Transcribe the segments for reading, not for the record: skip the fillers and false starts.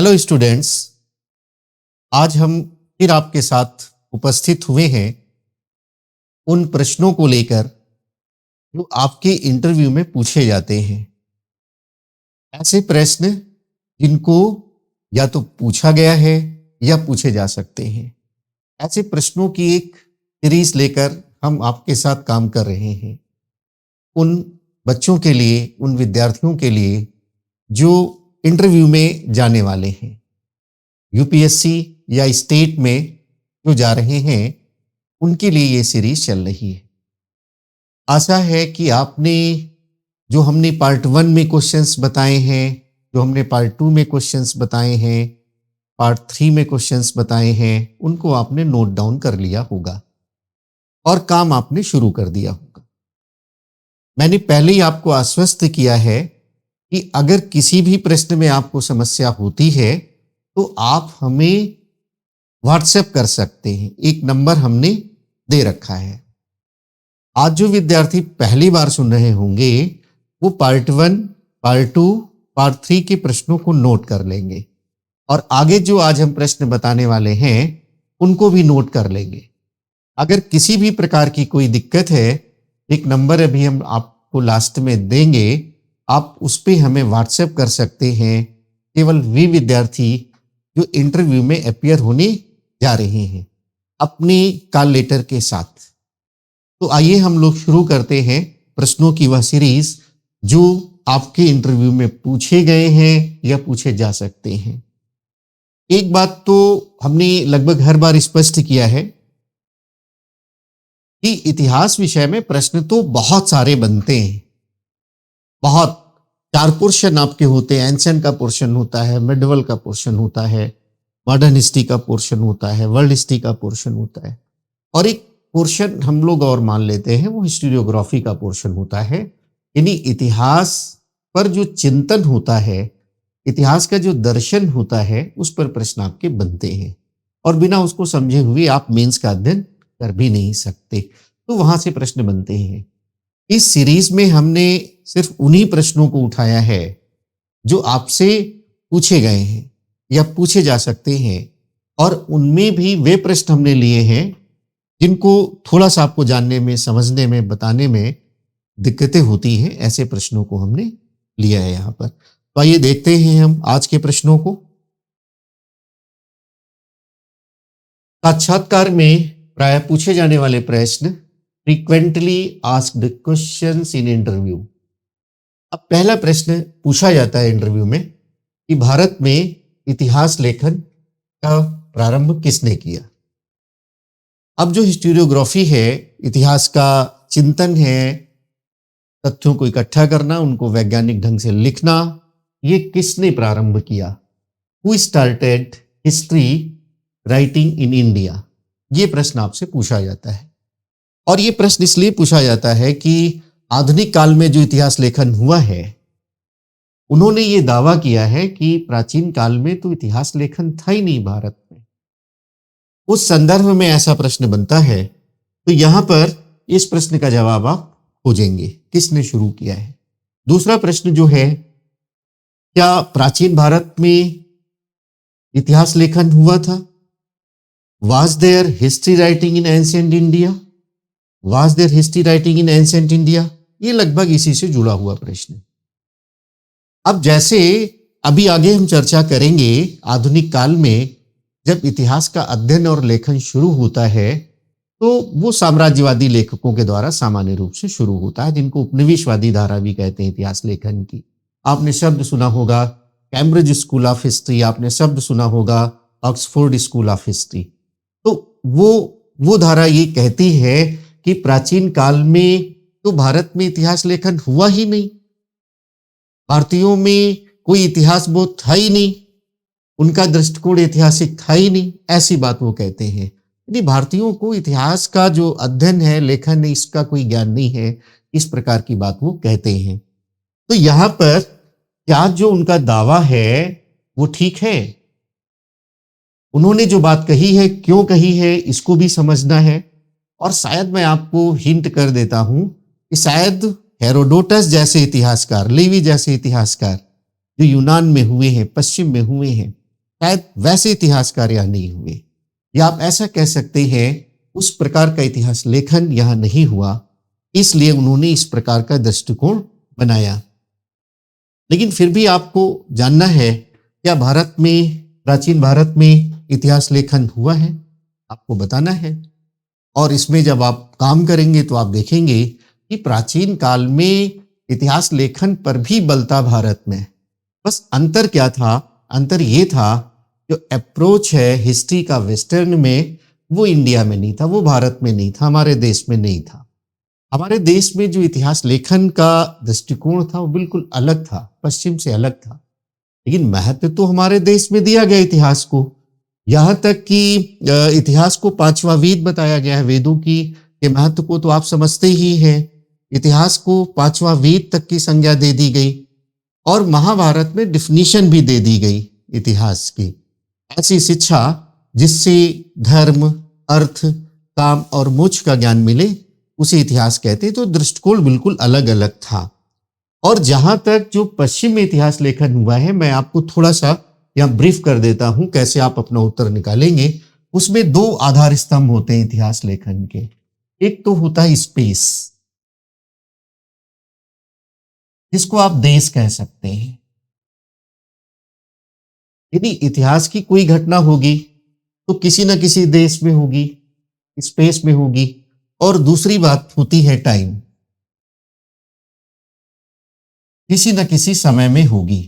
Hello students, आज हम फिर आपके साथ उपस्थित हुए हैं उन प्रश्नों को लेकर जो आपके इंटरव्यू में पूछे जाते हैं। ऐसे प्रश्न जिनको या तो पूछा गया है या पूछे जा सकते हैं। ऐसे प्रश्नों की एक सीरीज लेकर हम आपके साथ काम कर रहे हैं। उन बच्चों के लिए, उन विद्यार्थियों के लिए जो इंटरव्यू में जाने वाले हैं, यूपीएससी या स्टेट में जो जा रहे हैं, उनके लिए ये सीरीज चल रही है। आशा है कि आपने जो हमने पार्ट 1 में क्वेश्चंस बताए हैं, जो हमने पार्ट 2 में क्वेश्चंस बताए हैं, पार्ट 3 में क्वेश्चंस बताए हैं, उनको आपने नोट डाउन कर लिया होगा और काम आपने शुरू कर दिया होगा। मैंने पहले ही आपको आश्वस्त किया है कि अगर किसी भी प्रश्न में आपको समस्या होती है तो आप हमें व्हाट्सएप कर सकते हैं। एक नंबर हमने दे रखा है। आज जो विद्यार्थी पहली बार सुन रहे होंगे वो पार्ट 1, पार्ट 2, पार्ट 3 के प्रश्नों को नोट कर लेंगे और आगे जो आज हम प्रश्न बताने वाले हैं उनको भी नोट कर लेंगे। अगर किसी भी प्रकार की कोई दिक्कत है, एक नंबर अभी हम आपको लास्ट में देंगे, आप उस पर हमें व्हाट्सएप कर सकते हैं। केवल वे विद्यार्थी जो इंटरव्यू में अपीयर होने जा रहे हैं अपनी कॉल लेटर के साथ। तो आइए हम लोग शुरू करते हैं प्रश्नों की वह सीरीज जो आपके इंटरव्यू में पूछे गए हैं या पूछे जा सकते हैं। एक बात तो हमने लगभग हर बार स्पष्ट किया है कि इतिहास विषय में प्रश्न तो बहुत सारे बनते हैं। बहुत 4 पोर्शन आपके होते हैं। एंशिएंट का पोर्शन होता है, मिडिवल का पोर्शन होता है, मॉडर्न हिस्ट्री का पोर्शन होता है, वर्ल्ड हिस्ट्री का पोर्शन होता है और एक पोर्शन हम लोग और मान लेते हैं वो हिस्टोरियोग्राफी का पोर्शन होता है। यानी इतिहास पर जो चिंतन होता है, इतिहास का जो दर्शन होता है, उस पर प्रश्न आपके बनते हैं और बिना उसको समझे हुए आप मेंस का अध्ययन कर भी नहीं सकते। तो वहां से प्रश्न बनते हैं। इस सीरीज में हमने सिर्फ उन्हीं प्रश्नों को उठाया है जो आपसे पूछे गए हैं या पूछे जा सकते हैं और उनमें भी वे प्रश्न हमने लिए हैं जिनको थोड़ा सा आपको जानने में, समझने में, बताने में दिक्कतें होती हैं। ऐसे प्रश्नों को हमने लिया है यहाँ पर। तो आइए देखते हैं हम आज के प्रश्नों को। साक्षात्कार में प्राय पूछे जाने वाले प्रश्न, frequently asked questions in interview. अब पहला प्रश्न पूछा जाता है इंटरव्यू में कि भारत में इतिहास लेखन का प्रारंभ किसने किया। अब जो हिस्टोरियोग्राफी है, इतिहास का चिंतन है, तथ्यों को इकट्ठा करना, उनको वैज्ञानिक ढंग से लिखना, ये किसने प्रारंभ किया। Who started history writing in India. ये प्रश्न आपसे पूछा जाता है और ये प्रश्न इसलिए पूछा जाता है कि आधुनिक काल में जो इतिहास लेखन हुआ है, उन्होंने ये दावा किया है कि प्राचीन काल में तो इतिहास लेखन था ही नहीं भारत में। उस संदर्भ में ऐसा प्रश्न बनता है। तो यहां पर इस प्रश्न का जवाब आप खोजेंगे, किसने शुरू किया है। दूसरा प्रश्न जो है, क्या प्राचीन भारत में इतिहास लेखन हुआ था। Was there history writing in ancient India? Was there history writing in ancient India? ये लगभग इसी से जुड़ा हुआ प्रश्न। अब जैसे अभी आगे हम चर्चा करेंगे, आधुनिक काल में जब इतिहास का अध्ययन और लेखन शुरू होता है तो वो साम्राज्यवादी लेखकों के द्वारा सामान्य रूप से शुरू होता है, जिनको उपनिवेशवादी धारा भी कहते हैं इतिहास लेखन की। आपने शब्द सुना होगा कैम्ब्रिज स्कूल ऑफ हिस्ट्री, आपने शब्द सुना होगा ऑक्सफोर्ड स्कूल ऑफ हिस्ट्री। तो वो धारा ये कहती है कि प्राचीन काल में तो भारत में इतिहास लेखन हुआ ही नहीं, भारतीयों में कोई इतिहास बोध था ही नहीं, उनका दृष्टिकोण ऐतिहासिक था ही नहीं, ऐसी बात वो कहते हैं। यदि भारतीयों को इतिहास का जो अध्ययन है, लेखन है, इसका कोई ज्ञान नहीं है, इस प्रकार की बात वो कहते हैं। तो यहां पर क्या जो उनका दावा है वो ठीक है। उन्होंने जो बात कही है, क्यों कही है, इसको भी समझना है। और शायद मैं आपको हिंट कर देता हूं कि शायद हेरोडोटस जैसे इतिहासकार, लिवी जैसे इतिहासकार जो यूनान में हुए हैं, पश्चिम में हुए हैं, शायद वैसे इतिहासकार यहाँ नहीं हुए, या आप ऐसा कह सकते हैं उस प्रकार का इतिहास लेखन यहाँ नहीं हुआ, इसलिए उन्होंने इस प्रकार का दृष्टिकोण बनाया। लेकिन फिर भी आपको जानना है, क्या भारत में, प्राचीन भारत में इतिहास लेखन हुआ है? आपको बताना है। और इसमें जब आप काम करेंगे तो आप देखेंगे कि प्राचीन काल में इतिहास लेखन पर भी बल था भारत में। बस अंतर क्या था? अंतर ये था, जो अप्रोच है हिस्ट्री का वेस्टर्न में, वो इंडिया में नहीं था, वो भारत में नहीं था, हमारे देश में नहीं था। हमारे देश में जो इतिहास लेखन का दृष्टिकोण था वो बिल्कुल अलग था, पश्चिम से अलग था। लेकिन महत्व तो हमारे देश में दिया गया इतिहास को, यहाँ तक कि इतिहास को पांचवा वेद बताया गया है। वेदों की के महत्व को तो आप समझते ही हैं। इतिहास को पांचवा वेद तक की संज्ञा दे दी गई और महाभारत में डिफिनीशन भी दे दी गई इतिहास की। ऐसी शिक्षा जिससे धर्म, अर्थ, काम और मोक्ष का ज्ञान मिले, उसे इतिहास कहते। तो दृष्टिकोण बिल्कुल अलग अलग था। और जहां तक जो पश्चिम में इतिहास लेखन हुआ है, मैं आपको थोड़ा सा यहाँ ब्रीफ कर देता हूं कैसे आप अपना उत्तर निकालेंगे। उसमें दो आधार स्तंभ होते हैं इतिहास लेखन के। एक तो होता है स्पेस, जिसको आप देश कह सकते हैं। यदि इतिहास की कोई घटना होगी तो किसी न किसी देश में होगी, स्पेस में होगी। और दूसरी बात होती है टाइम, किसी न किसी समय में होगी।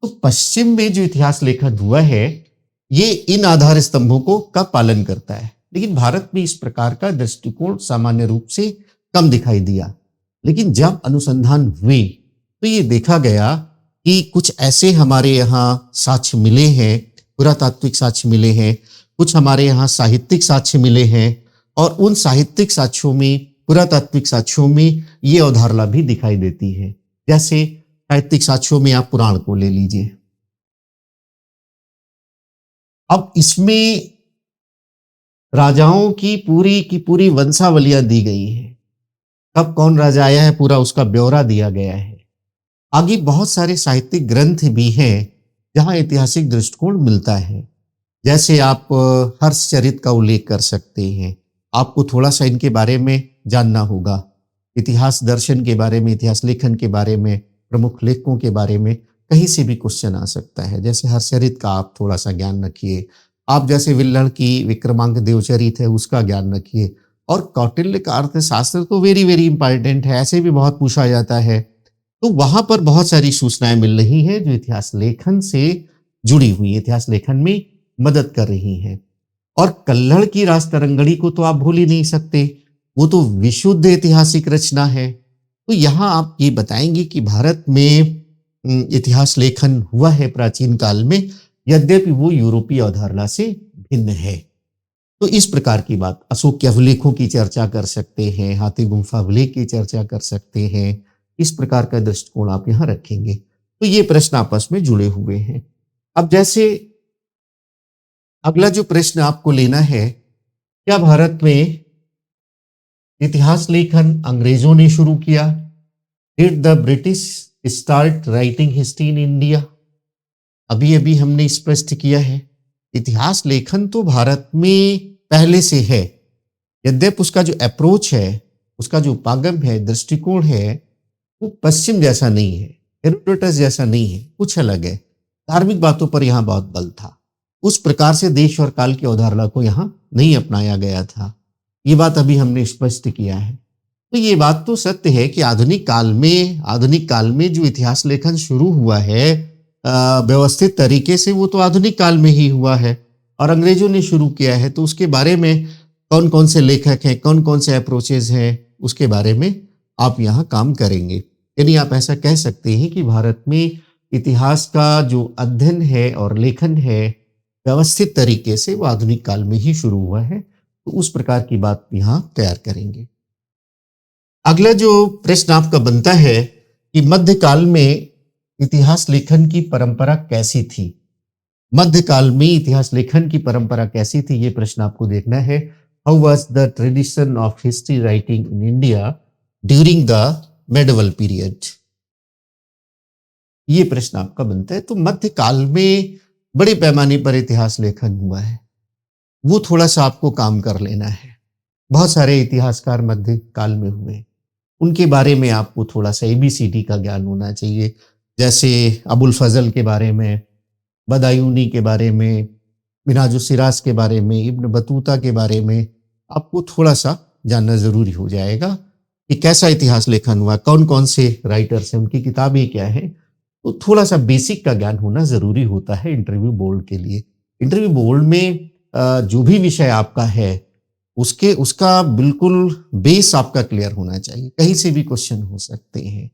तो पश्चिम में जो इतिहास लेखन हुआ है, ये इन आधार स्तंभों को का पालन करता है। लेकिन भारत में इस प्रकार का दृष्टिकोण सामान्य रूप से कम दिखाई दिया। लेकिन जब अनुसंधान हुए तो ये देखा गया कि कुछ ऐसे हमारे यहाँ साक्ष्य मिले हैं, पुरातात्विक साक्ष्य मिले हैं, कुछ हमारे यहाँ साहित्यिक साक्ष्य मिले हैं, और उन साहित्यिक साक्ष्यों में, पुरातात्विक साक्ष्यों में ये अवधारणा भी दिखाई देती है। जैसे साहित्यिक साक्ष्यों में आप पुराण को ले लीजिए। अब इसमें राजाओं की पूरी वंशावलियां दी गई है, कब कौन राजा आया है पूरा उसका ब्यौरा दिया गया है। आगे बहुत सारे साहित्यिक ग्रंथ भी हैं जहां ऐतिहासिक दृष्टिकोण मिलता है। जैसे आप हर्षचरित का उल्लेख कर सकते हैं। आपको थोड़ा सा इनके बारे में जानना होगा, इतिहास दर्शन के बारे में, इतिहास लेखन के बारे में, प्रमुख लेखकों के बारे में कहीं से भी क्वेश्चन आ सकता है। जैसे हर्षचरित का आप थोड़ा सा ज्ञान रखिए। आप जैसे विल्हड़ की विक्रमांक देवचरित है, उसका ज्ञान रखिए। और कौटिल्य का अर्थशास्त्र तो वेरी वेरी इंपॉर्टेंट है, ऐसे भी बहुत पूछा जाता है। तो वहां पर बहुत सारी सूचनाएं मिल रही हैं जो इतिहास लेखन से जुड़ी हुई, इतिहास लेखन में मदद कर रही हैं। और कल्हड़ की राजतरंगणी को तो आप भूल ही नहीं सकते, वो तो विशुद्ध ऐतिहासिक रचना है। तो यहाँ आप ये बताएंगे कि भारत में इतिहास लेखन हुआ है प्राचीन काल में, यद्यपि वो यूरोपीय अवधारणा से भिन्न है। तो इस प्रकार की बात, अशोक के अभिलेखों की चर्चा कर सकते हैं, हाथी गुम्फा अभिलेख की चर्चा कर सकते हैं। इस प्रकार का दृष्टिकोण आप यहाँ रखेंगे। तो ये प्रश्न आपस में जुड़े हुए हैं। अब जैसे अगला जो प्रश्न आपको लेना है, क्या भारत में इतिहास लेखन अंग्रेजों ने शुरू किया? Did the British start writing history in India? अभी अभी हमने स्पष्ट किया है, इतिहास लेखन तो भारत में पहले से है, यद्यपि उसका जो अप्रोच है, उसका जो उपागम है, दृष्टिकोण है, वो पश्चिम जैसा नहीं है, हेरोडोटस जैसा नहीं है, कुछ अलग है। धार्मिक बातों पर यहाँ बहुत बल था। उस प्रकार से देश और काल की अवधारणा को यहाँ नहीं अपनाया गया था। ये बात अभी हमने स्पष्ट किया है। तो ये बात तो सत्य है कि आधुनिक काल में जो इतिहास लेखन शुरू हुआ है व्यवस्थित तरीके से, वो तो आधुनिक काल में ही हुआ है और अंग्रेजों ने शुरू किया है। तो उसके बारे में कौन कौन से लेखक हैं, कौन कौन से अप्रोचेज हैं, उसके बारे में आप यहाँ काम करेंगे। यानी आप ऐसा कह सकते हैं कि भारत में इतिहास का जो अध्ययन है और लेखन है व्यवस्थित तरीके से, वो आधुनिक काल में ही शुरू हुआ है। तो उस प्रकार की बात यहाँ तैयार करेंगे। अगला जो प्रश्न आपका बनता है कि मध्यकाल में इतिहास लेखन की परंपरा कैसी थी? मध्यकाल में इतिहास लेखन की परंपरा कैसी थी, ये प्रश्न आपको देखना है। How was the tradition of history writing in India during the medieval period? ये प्रश्न आपका बनता है। तो मध्यकाल में बड़े पैमाने पर इतिहास लेखन हुआ है, वो थोड़ा सा आपको काम कर लेना है। बहुत सारे इतिहासकार मध्य काल में हुए, उनके बारे में आपको थोड़ा सा एबीसीडी का ज्ञान होना चाहिए। जैसे अबुल फजल के बारे में, बदायूनी के बारे में, मिन्हाजुस्सिराज के बारे में, इब्न बतूता के बारे में आपको थोड़ा सा जानना जरूरी हो जाएगा कि कैसा इतिहास लेखन हुआ, कौन कौन से राइटर्स हैं, उनकी किताबें क्या हैं। तो थोड़ा सा बेसिक का ज्ञान होना जरूरी होता है इंटरव्यू बोर्ड के लिए। इंटरव्यू बोर्ड में जो भी विषय आपका है उसका बिल्कुल बेस आपका क्लियर होना चाहिए, कहीं से भी क्वेश्चन हो सकते हैं।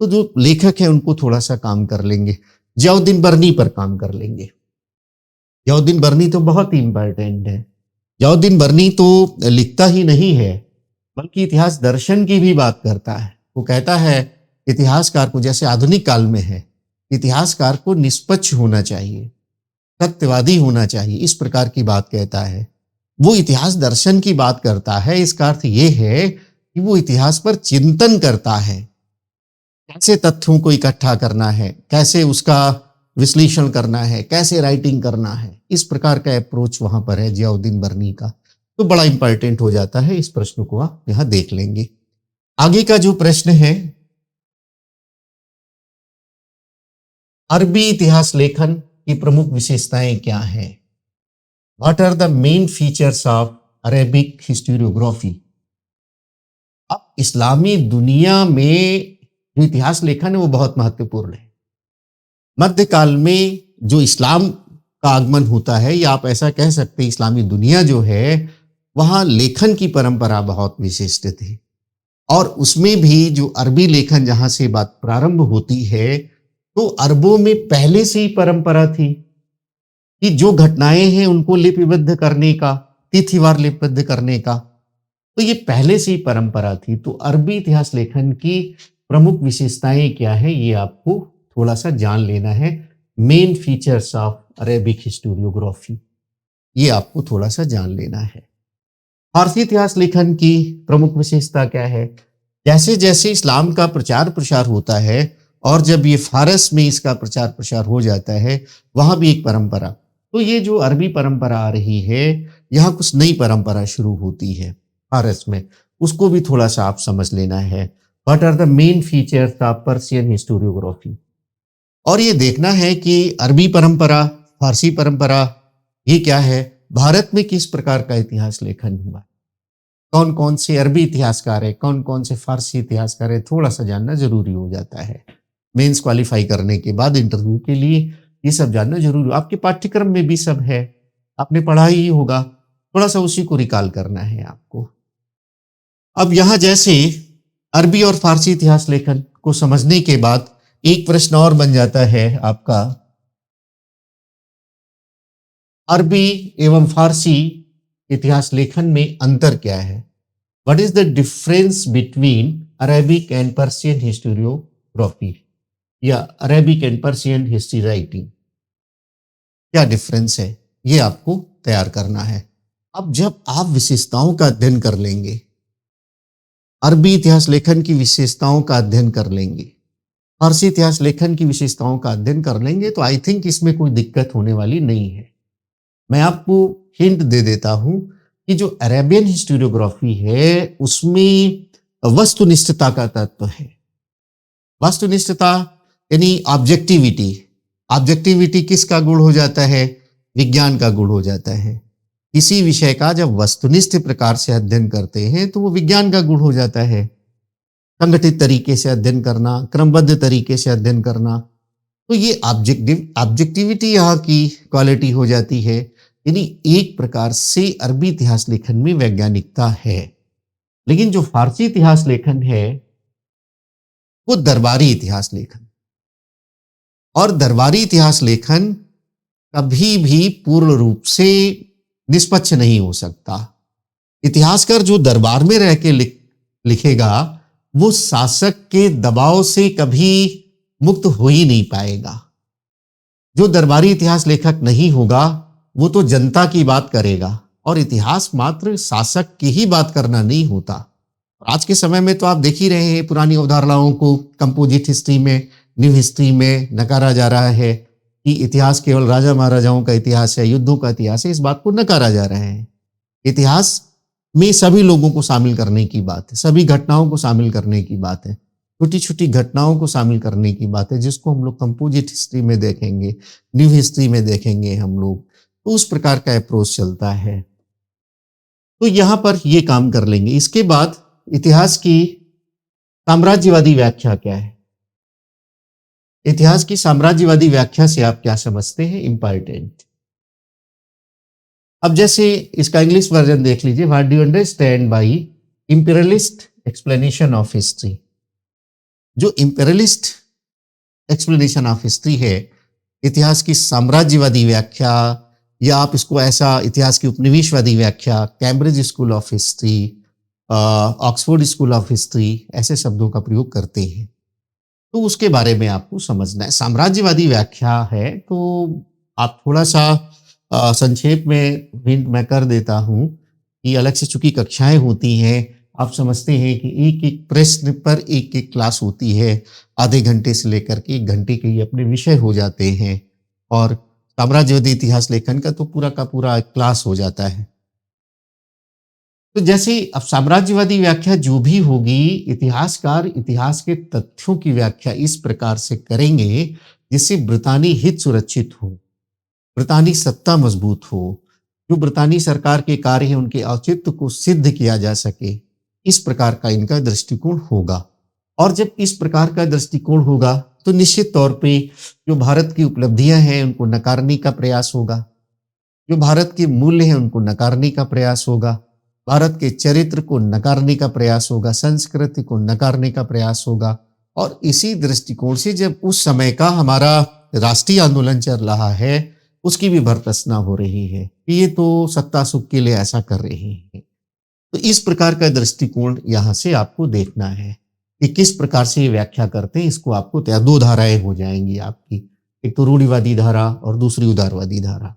तो जो लेखक है उनको थोड़ा सा काम कर लेंगे, जियाउद्दीन बर्नी पर काम कर लेंगे। जियाउद्दीन बर्नी तो बहुत ही इंपॉर्टेंट है। जियाउद्दीन बर्नी तो लिखता ही नहीं है बल्कि इतिहास दर्शन की भी बात करता है। वो कहता है इतिहासकार को, जैसे आधुनिक काल में है, इतिहासकार को निष्पक्ष होना चाहिए, सत्यवादी होना चाहिए, इस प्रकार की बात कहता है। वो इतिहास दर्शन की बात करता है। इसका अर्थ ये है कि वो इतिहास पर चिंतन करता है, कैसे तथ्यों को इकट्ठा करना है, कैसे उसका विश्लेषण करना है, कैसे राइटिंग करना है। इस प्रकार का अप्रोच वहां पर है जियाउद्दीन बर्नी का। तो बड़ा इंपॉर्टेंट हो जाता है, इस प्रश्न को आप यहां देख लेंगे। आगे का जो प्रश्न है, अरबी इतिहास लेखन की प्रमुख विशेषताएं क्या हैं? What are the main features of Arabic historiography? अब इस्लामी दुनिया में जो इतिहास लेखन है वो बहुत महत्वपूर्ण है। मध्यकाल में जो इस्लाम का आगमन होता है, या आप ऐसा कह सकते हैं इस्लामी दुनिया जो है वहां लेखन की परंपरा बहुत विशिष्ट थी। और उसमें भी जो अरबी लेखन जहां से बात प्रारंभ होती है, तो अरबों में पहले से ही परंपरा थी कि जो घटनाएं हैं उनको लिपिबद्ध करने का, तिथिवार लिपिबद्ध करने का, तो ये पहले से ही परंपरा थी। तो अरबी इतिहास लेखन की प्रमुख विशेषताएं क्या है, ये आपको थोड़ा सा जान लेना है। Main features of Arabic historiography, ये आपको थोड़ा सा जान लेना है। फारसी इतिहास लेखन की प्रमुख विशेषता क्या है? जैसे जैसे इस्लाम का प्रचार प्रसार होता है और जब ये फारस में इसका प्रचार प्रसार हो जाता है, वहां भी एक परंपरा, तो ये जो अरबी परंपरा आ रही है, यहाँ कुछ नई परंपरा शुरू होती है फारस में, उसको भी थोड़ा सा आप समझ लेना है। What are the main features of Persian historiography? और ये देखना है कि अरबी परंपरा, फारसी परंपरा, ये क्या है, भारत में किस प्रकार का इतिहास लेखन हुआ, कौन कौन से अरबी इतिहासकार है, कौन कौन से फारसी इतिहासकार है, थोड़ा सा जानना जरूरी हो जाता है। मेंस क्वालिफाई करने के बाद इंटरव्यू के लिए ये सब जानना जरूरी। आपके पाठ्यक्रम में भी सब है, आपने पढ़ा ही होगा, थोड़ा सा उसी को रिकॉल करना है आपको। अब यहां जैसे अरबी और फारसी इतिहास लेखन को समझने के बाद एक प्रश्न और बन जाता है आपका, अरबी एवं फारसी इतिहास लेखन में अंतर क्या है? What is the difference between Arabic and Persian historiography या Arabic and Persian history writing? क्या डिफरेंस है, ये आपको तैयार करना है। अब जब आप विशेषताओं का अध्ययन कर लेंगे, अरबी इतिहास लेखन की विशेषताओं का अध्ययन कर लेंगे, फारसी इतिहास लेखन की विशेषताओं का अध्ययन कर लेंगे, तो आई थिंक इसमें कोई दिक्कत होने वाली नहीं है। मैं आपको हिंट दे देता हूं कि जो अरेबियन हिस्टोरियोग्राफी है उसमें वस्तुनिष्ठता का तत्व है। वस्तुनिष्ठता यानी ऑब्जेक्टिविटी। ऑब्जेक्टिविटी किसका गुण हो जाता है? विज्ञान का गुण हो जाता है। किसी विषय का जब वस्तुनिष्ठ प्रकार से अध्ययन करते हैं तो वो विज्ञान का गुण हो जाता है। संगठित तरीके से अध्ययन करना, क्रमबद्ध तरीके से अध्ययन करना, तो ये ऑब्जेक्टिविटी यहाँ की क्वालिटी हो जाती है। यानी एक प्रकार से अरबी इतिहास लेखन में वैज्ञानिकता है। लेकिन जो फारसी इतिहास लेखन है वो दरबारी इतिहास लेखन, और दरबारी इतिहास लेखन कभी भी पूर्ण रूप से निष्पक्ष नहीं हो सकता। इतिहासकार जो दरबार में रह के लिखेगा वो शासक के दबाव से कभी मुक्त हो ही नहीं पाएगा। जो दरबारी इतिहास लेखक नहीं होगा वो तो जनता की बात करेगा, और इतिहास मात्र शासक की ही बात करना नहीं होता। आज के समय में तो आप देख ही रहे हैं, पुरानी अवधारणाओं को कंपोजिट हिस्ट्री में, न्यू हिस्ट्री में नकारा जा रहा है। कि इतिहास केवल राजा महाराजाओं का इतिहास है, युद्धों का इतिहास है, इस बात को नकारा जा रहा है। इतिहास में सभी लोगों को शामिल करने की बात है, सभी घटनाओं को शामिल करने की बात है, छोटी-छोटी घटनाओं को शामिल करने की बात है, जिसको हम लोग कंपोजिट हिस्ट्री में देखेंगे, न्यू हिस्ट्री में देखेंगे हम लोग। तो उस प्रकार का अप्रोच चलता है। तो यहाँ पर ये काम कर लेंगे। इसके बाद इतिहास की साम्राज्यवादी व्याख्या क्या है? इतिहास की साम्राज्यवादी व्याख्या से आप क्या समझते हैं? इंपॉर्टेंट। अब जैसे इसका इंग्लिश वर्जन देख लीजिए। What do you understand by imperialist explanation of history? जो इंपीरियलिस्ट एक्सप्लेनेशन ऑफ हिस्ट्री है, इतिहास की साम्राज्यवादी व्याख्या, या आप इसको ऐसा इतिहास की उपनिवेशवादी व्याख्या, Cambridge school of history, Oxford school of history, ऐसे शब्दों का प्रयोग करते हैं। तो उसके बारे में आपको समझना है। साम्राज्यवादी व्याख्या है तो आप थोड़ा सा संक्षेप में हिंट मैं कर देता हूं कि अलग से चूंकि कक्षाएं होती हैं, आप समझते हैं कि एक एक प्रश्न पर एक एक क्लास होती है, आधे घंटे से लेकर के 1 घंटे के ये अपने विषय हो जाते हैं, और साम्राज्यवादी इतिहास लेखन का तो पूरा का पूरा क्लास हो जाता है। तो जैसे अब साम्राज्यवादी व्याख्या जो भी होगी, इतिहासकार इतिहास के तथ्यों की व्याख्या इस प्रकार से करेंगे जिससे ब्रितानी हित सुरक्षित हो, ब्रितानी सत्ता मजबूत हो, जो ब्रितानी सरकार के कार्य हैं उनके औचित्य को सिद्ध किया जा सके, इस प्रकार का इनका दृष्टिकोण होगा। और जब इस प्रकार का दृष्टिकोण होगा तो निश्चित तौर पे जो भारत की उपलब्धियां हैं उनको नकारने का प्रयास होगा, जो भारत के मूल्य हैं उनको नकारने का प्रयास होगा, भारत के चरित्र को नकारने का प्रयास होगा, संस्कृति को नकारने का प्रयास होगा। और इसी दृष्टिकोण से जब उस समय का हमारा राष्ट्रीय आंदोलन चल रहा है, उसकी भी भर्त्सना हो रही है कि ये तो सत्ता सुख के लिए ऐसा कर रहे हैं। तो इस प्रकार का दृष्टिकोण यहाँ से आपको देखना है कि किस प्रकार से ये व्याख्या करते हैं। इसको आपको 2 धाराएं हो जाएंगी आपकी, एक तो रूढ़िवादी धारा और दूसरी उदारवादी धारा।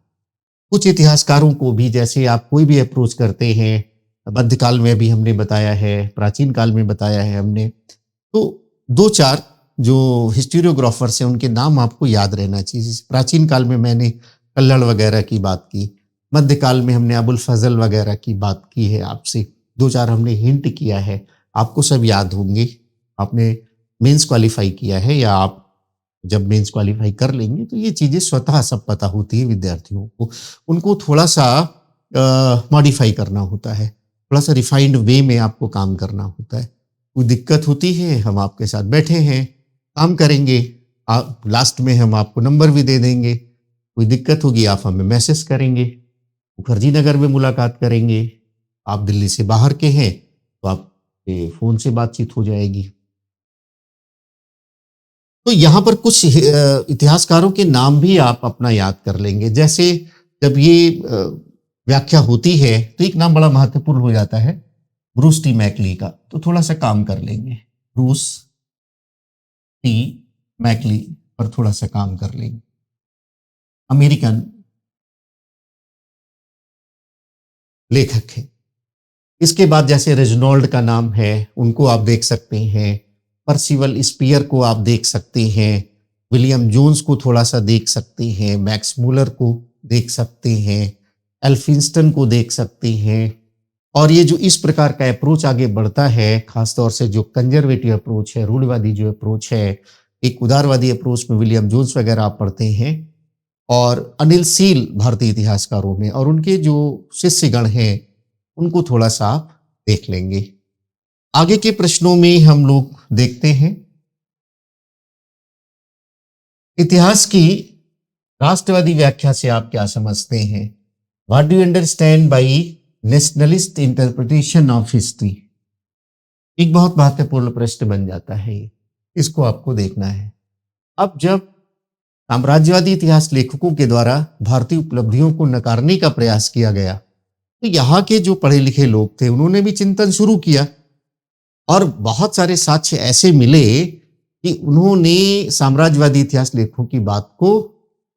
कुछ इतिहासकारों को भी, जैसे आप कोई भी अप्रोच करते हैं, मध्यकाल में भी हमने बताया है, प्राचीन काल में बताया है हमने, तो 2-4 जो हिस्टोरियोग्राफर्स हैं उनके नाम आपको याद रहना चाहिए। प्राचीन काल में मैंने कल्हड़ वगैरह की बात की, मध्यकाल में हमने अबुल फजल वगैरह की बात की है आपसे, 2-4 हमने हिंट किया है, आपको सब याद होंगे। आपने मेंस क्वालिफाई किया है, या आप जब मेंस क्वालिफाई कर लेंगे तो ये चीज़ें स्वतः सब पता होती है विद्यार्थियों को। उनको थोड़ा सा मॉडिफाई करना होता है, थोड़ा सा रिफाइंड वे में आपको काम करना होता है। कोई दिक्कत होती है, हम आपके साथ बैठे हैं, काम करेंगे, आप लास्ट में हम आपको नंबर भी दे देंगे। कोई दिक्कत होगी आप हमें मैसेज करेंगे, मुखर्जी नगर में मुलाकात करेंगे। आप दिल्ली से बाहर के हैं तो आप फ़ोन से बातचीत हो जाएगी। तो यहाँ पर कुछ इतिहासकारों के नाम भी आप अपना याद कर लेंगे। जैसे जब ये व्याख्या होती है तो एक नाम बड़ा महत्वपूर्ण हो जाता है, ब्रूस टी मैकली का। तो थोड़ा सा काम कर लेंगे, ब्रूस टी मैकली पर थोड़ा सा काम कर लेंगे। अमेरिकन लेखक है। इसके बाद जैसे रेजिनॉल्ड का नाम है, उनको आप देख सकते हैं। पर्सिवल स्पीयर को आप देख सकते हैं, विलियम जोन्स को थोड़ा सा देख सकते हैं, मैक्स मूलर को देख सकते हैं, एल्फिंस्टन को देख सकते हैं। और ये जो इस प्रकार का अप्रोच आगे बढ़ता है, खासतौर से जो कंजर्वेटिव अप्रोच है, रूढ़िवादी जो अप्रोच है, एक उदारवादी अप्रोच में विलियम जोन्स वगैरह आप पढ़ते हैं, और अनिल सील भारतीय इतिहासकारों में, और उनके जो शिष्यगण हैं उनको थोड़ा सा आप देख लेंगे। आगे के प्रश्नों में हम लोग देखते हैं इतिहास की राष्ट्रवादी व्याख्या से आप क्या समझते हैं। What do you understand by nationalist interpretation of history? एक बहुत महत्वपूर्ण प्रश्न बन जाता है, इसको आपको देखना है। अब जब साम्राज्यवादी इतिहास लेखकों के द्वारा भारतीय उपलब्धियों को नकारने का प्रयास किया गया, तो यहाँ के जो पढ़े लिखे लोग थे उन्होंने भी चिंतन शुरू किया, और बहुत सारे साक्ष्य ऐसे मिले कि उन्होंने साम्राज्यवादी इतिहास लेखकों की बात को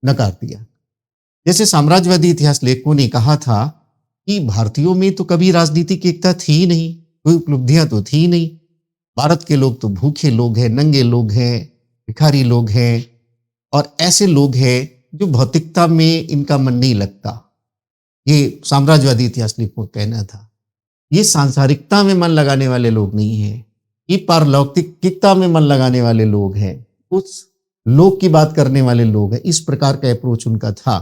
नकार दिया। जैसे साम्राज्यवादी इतिहास लेखकों ने कहा था कि भारतीयों में तो कभी राजनीतिक एकता थी ही नहीं, कोई उपलब्धियां तो थी ही नहीं, भारत के लोग तो भूखे लोग हैं, नंगे लोग हैं, भिखारी लोग हैं, और ऐसे लोग हैं जो भौतिकता में इनका मन नहीं लगता, ये साम्राज्यवादी इतिहास लेखकों का कहना था। ये सांसारिकता में मन लगाने वाले लोग नहीं हैं, ये पारलौकिकता में मन लगाने वाले लोग हैं, उस लोक की बात करने वाले लोग हैं। इस प्रकार का अप्रोच उनका था।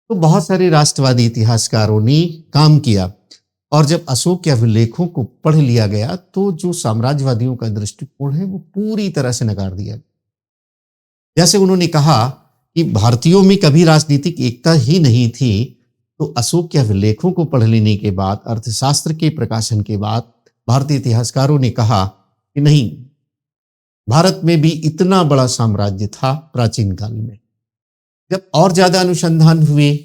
तो बहुत सारे राष्ट्रवादी इतिहासकारों ने काम किया और जब अशोक के अभिलेखों को पढ़ लिया गया तो जो साम्राज्यवादियों का दृष्टिकोण है वो पूरी तरह से नकार दिया। जैसे उन्होंने कहा कि भारतीयों में कभी राजनीतिक एकता ही नहीं थी, तो अशोक के अभिलेखों को पढ़ लेने के बाद, अर्थशास्त्र के प्रकाशन के बाद भारतीय इतिहासकारों ने कहा कि नहीं, भारत में भी इतना बड़ा साम्राज्य था प्राचीन काल में। जब और ज्यादा अनुसंधान हुए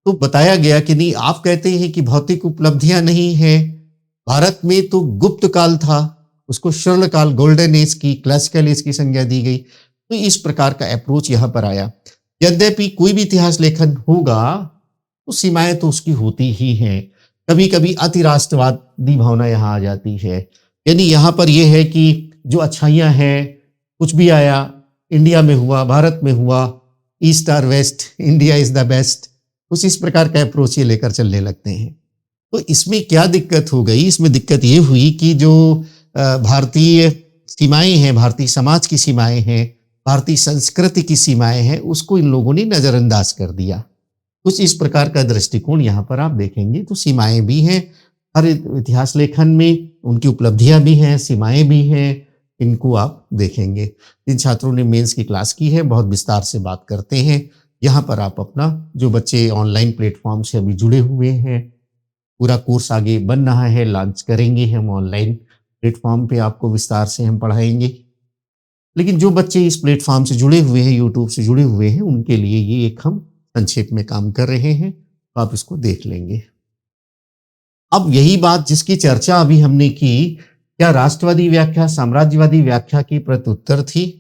तो बताया गया कि नहीं, आप कहते हैं कि भौतिक उपलब्धियां नहीं है, भारत में तो गुप्त काल था, उसको स्वर्ण काल, गोल्डन एज की, क्लासिकल एज की संज्ञा दी गई। तो इस प्रकार का अप्रोच यहां पर आया। यद्यपि कोई भी इतिहास लेखन होगा तो सीमाएं तो उसकी होती ही हैं। कभी कभी अति राष्ट्रवादी भावना यहाँ आ जाती है, यानी यहाँ पर यह है कि जो अच्छाइयाँ हैं, कुछ भी आया, इंडिया में हुआ, भारत में हुआ, ईस्ट और west, India is the best, कुछ इस प्रकार का अप्रोच ये लेकर चलने लगते हैं। तो इसमें क्या दिक्कत हो गई? इसमें दिक्कत ये हुई कि जो भारतीय सीमाएं हैं, भारतीय समाज की सीमाएं हैं, भारतीय संस्कृति की सीमाएं हैं, उसको इन लोगों ने नजरअंदाज कर दिया। कुछ इस प्रकार का दृष्टिकोण यहाँ पर आप देखेंगे। तो सीमाएं भी हैं हर इतिहास लेखन में, उनकी उपलब्धियां भी हैं, सीमाएं भी हैं, इनको आप देखेंगे। जिन छात्रों ने मेंस की क्लास की है बहुत विस्तार से बात करते हैं। यहाँ पर आप अपना, जो बच्चे ऑनलाइन प्लेटफॉर्म से अभी जुड़े हुए हैं, पूरा कोर्स आगे बन रहा है, लॉन्च करेंगे हम ऑनलाइन प्लेटफॉर्म पे, आपको विस्तार से हम पढ़ाएंगे। लेकिन जो बच्चे इस प्लेटफॉर्म से जुड़े हुए हैं, यूट्यूब से जुड़े हुए हैं, उनके लिए ये एक हम संक्षेप में काम कर रहे हैं, तो आप इसको देख लेंगे। अब यही बात जिसकी चर्चा अभी हमने की, क्या राष्ट्रवादी व्याख्या साम्राज्यवादी व्याख्या की प्रत्युत्तर थी?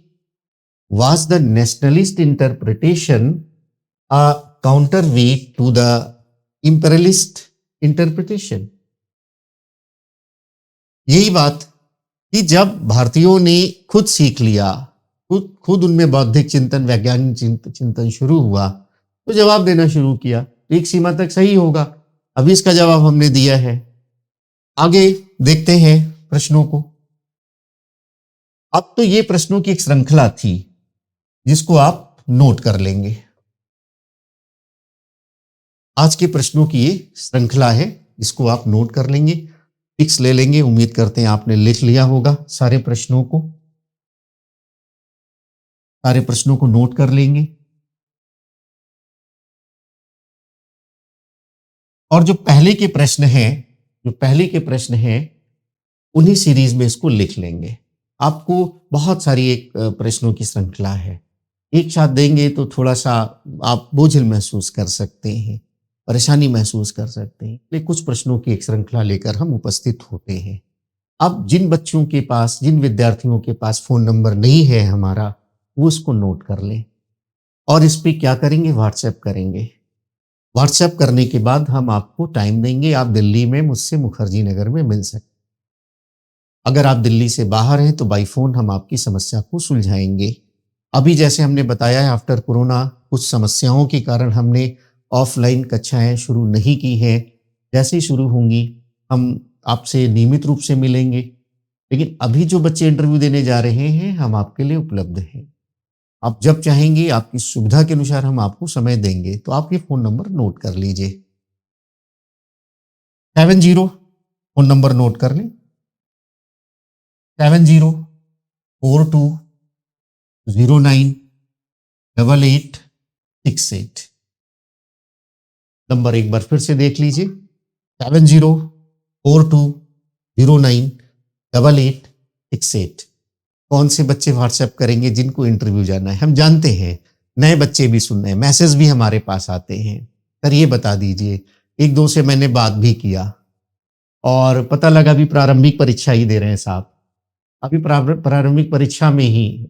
Was the nationalist interpretation a counterweight to the imperialist interpretation? यही बात कि जब भारतीयों ने खुद सीख लिया, खुद उनमें बौद्धिक चिंतन, वैज्ञानिक चिंतन शुरू हुआ, तो जवाब देना शुरू किया। एक सीमा तक सही होगा। अभी इसका जवाब हमने दिया है। आगे देखते हैं प्रश्नों को। अब तो ये प्रश्नों की एक श्रृंखला थी जिसको आप नोट कर लेंगे। आज के प्रश्नों की ये श्रृंखला है, इसको आप नोट कर लेंगे, पिक्स ले लेंगे। उम्मीद करते हैं आपने लिख लिया होगा सारे प्रश्नों को नोट कर लेंगे। और जो पहले के प्रश्न हैं, उन्हीं सीरीज में इसको लिख लेंगे। आपको बहुत सारी एक प्रश्नों की श्रृंखला है, एक साथ देंगे तो थोड़ा सा आप बोझिल महसूस कर सकते हैं, परेशानी महसूस कर सकते हैं। लेकिन कुछ प्रश्नों की एक श्रृंखला लेकर हम उपस्थित होते हैं। अब जिन बच्चों के पास, जिन विद्यार्थियों के पास फ़ोन नंबर नहीं है हमारा, वो इसको नोट कर लें और इस पर क्या करेंगे, व्हाट्सएप करेंगे। व्हाट्सएप करने के बाद हम आपको टाइम देंगे, आप दिल्ली में मुझसे मुखर्जी नगर में मिल सकते। अगर आप दिल्ली से बाहर हैं तो बाई फोन हम आपकी समस्या को सुलझाएंगे। अभी जैसे हमने बताया है, आफ्टर कोरोना कुछ समस्याओं के कारण हमने ऑफलाइन कक्षाएं शुरू नहीं की हैं। जैसे ही शुरू होंगी हम आपसे नियमित रूप से मिलेंगे। लेकिन अभी जो बच्चे इंटरव्यू देने जा रहे हैं, हम आपके लिए उपलब्ध हैं। आप जब चाहेंगे, आपकी सुविधा के अनुसार हम आपको समय देंगे। तो आप ये फ़ोन नंबर नोट कर लीजिए। 70 फ़ोन नंबर नोट कर लें, 7042098868। नंबर एक बार फिर से देख लीजिए, 7042098868। कौन से बच्चे व्हाट्सएप करेंगे? जिनको इंटरव्यू जाना है। हम जानते हैं नए बच्चे भी सुन रहे हैं, मैसेज भी हमारे पास आते हैं। सर ये बता दीजिए, एक दो से मैंने बात भी किया और पता लगा अभी प्रारंभिक परीक्षा ही दे रहे हैं साहब, अभी प्रारंभिक परीक्षा में ही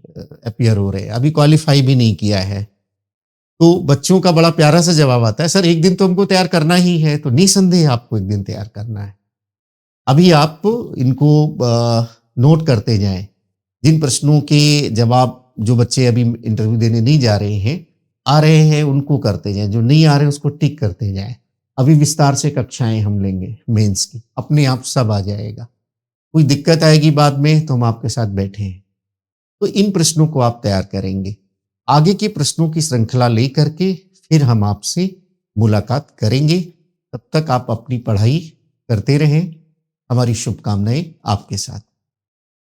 अपीयर हो रहे हैं, अभी क्वालिफाई भी नहीं किया है। तो बच्चों का बड़ा प्यारा सा जवाब आता है, सर एक दिन तो हमको तैयार करना ही है। तो निसंदेह आपको एक दिन तैयार करना है। अभी आप इनको नोट करते जाएं। जिन प्रश्नों के जवाब जो बच्चे अभी इंटरव्यू देने नहीं जा रहे हैं, आ रहे हैं उनको करते जाएं, जो नहीं आ रहे उसको टिक करते जाएं। अभी विस्तार से कक्षाएं हम लेंगे मेंस की, अपने आप सब आ जाएगा। कोई दिक्कत आएगी बाद में तो हम आपके साथ बैठे हैं। तो इन प्रश्नों को आप तैयार करेंगे। आगे के प्रश्नों की श्रृंखला लेकर के फिर हम आपसे मुलाकात करेंगे। तब तक आप अपनी पढ़ाई करते रहें। हमारी शुभकामनाएं आपके साथ।